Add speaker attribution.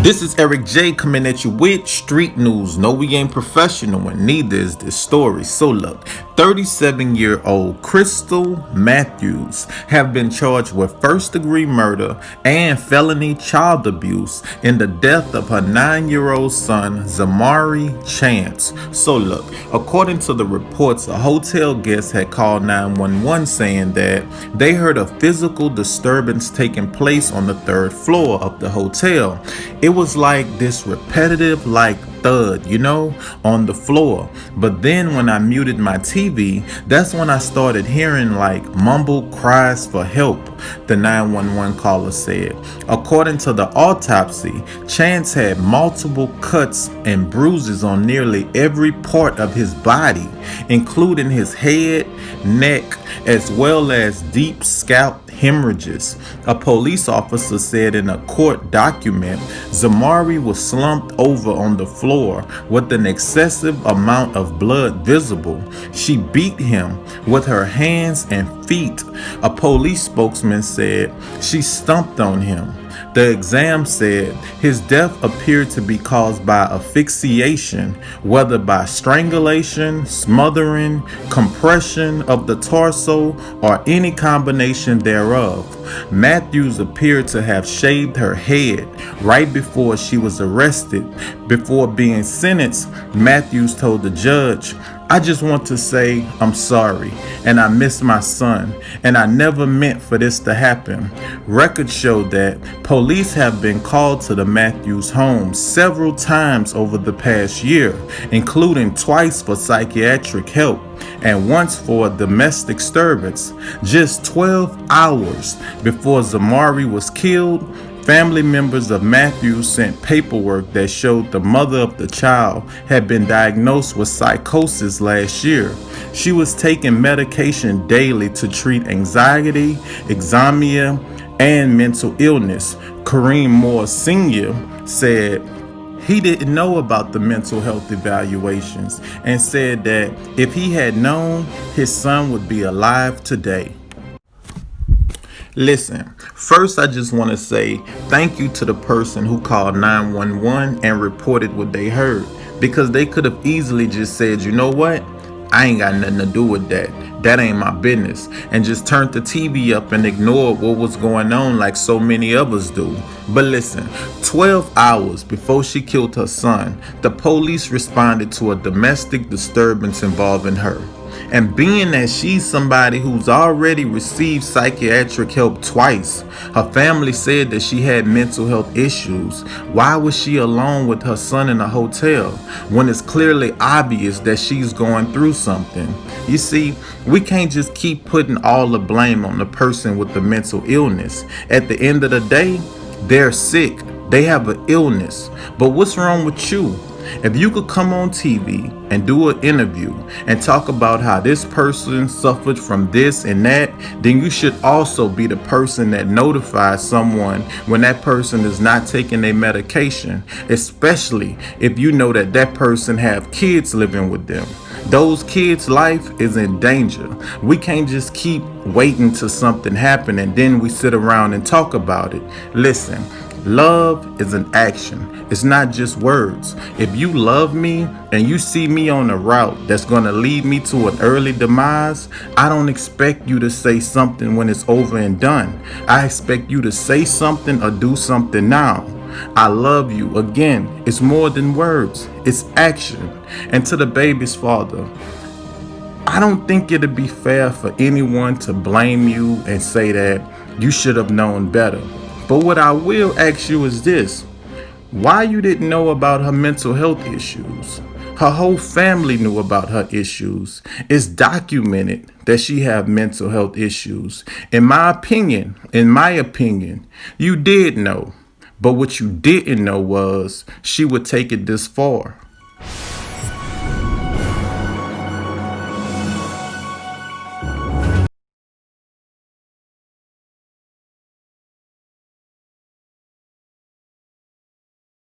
Speaker 1: This is Eric J coming at you with street news. No, we ain't professional and neither is this story. So look, 37-year-old Crystal Matthews have been charged with first-degree murder and felony child abuse in the death of her 9-year-old son, Zamari Chance. So look, according to the reports, a hotel guest had called 911 saying that they heard a physical disturbance taking place on the third floor of the hotel. It was like this repetitive thud, on the floor. But then when I muted my TV, that's when I started hearing mumbled cries for help, the 911 caller said. According to the autopsy, Chance had multiple cuts and bruises on nearly every part of his body, including his head, neck, as well as deep scalp hemorrhages. A police officer said in a court document, Zamari was slumped over on the floor with an excessive amount of blood visible. She beat him with her hands and feet. A police spokesman said she stomped on him. The exam said his death appeared to be caused by asphyxiation, whether by strangulation, smothering, compression of the torso, or any combination thereof. Matthews appeared to have shaved her head right before she was arrested. Before being sentenced, Matthews told the judge, "I just want to say I'm sorry, and I miss my son, and I never meant for this to happen." Records show that police have been called to the Matthews home several times over the past year, including twice for psychiatric help and once for a domestic disturbance. Just 12 hours before Zamari was killed, family members of Matthews sent paperwork that showed the mother of the child had been diagnosed with psychosis last year. She was taking medication daily to treat anxiety, insomnia, and mental illness. Kareem Moore Sr. said he didn't know about the mental health evaluations and said that if he had known, his son would be alive today. Listen, first I just want to say thank you to the person who called 911 and reported what they heard, because they could have easily just said, you know what, I ain't got nothing to do with that. That ain't my business, and just turned the TV up and ignored what was going on like so many of us do. But listen, 12 hours before she killed her son, the police responded to a domestic disturbance involving her. And being that she's somebody who's already received psychiatric help twice, her family said that she had mental health issues. Why was she alone with her son in a hotel when it's clearly obvious that she's going through something? You see, we can't just keep putting all the blame on the person with the mental illness. At the end of the day, they're sick. They have an illness. But what's wrong with you? If you could come on TV and do an interview and talk about how this person suffered from this and that, then you should also be the person that notifies someone when that person is not taking their medication, especially if you know that that person have kids living with them. Those kids' life is in danger. We can't just keep waiting till something happen and then we sit around and talk about it. Listen, love is an action. It's not just words. If you love me and you see me on a route that's going to lead me to an early demise, I don't expect you to say something when it's over and done. I expect you to say something or do something now. I love you. Again, it's more than words. It's action. And to the baby's father, I don't think it'd be fair for anyone to blame you and say that you should have known better. But what I will ask you is this: why you didn't know about her mental health issues? Her whole family knew about her issues. It's documented that she have mental health issues. In my opinion, you did know. But what you didn't know was she would take it this far.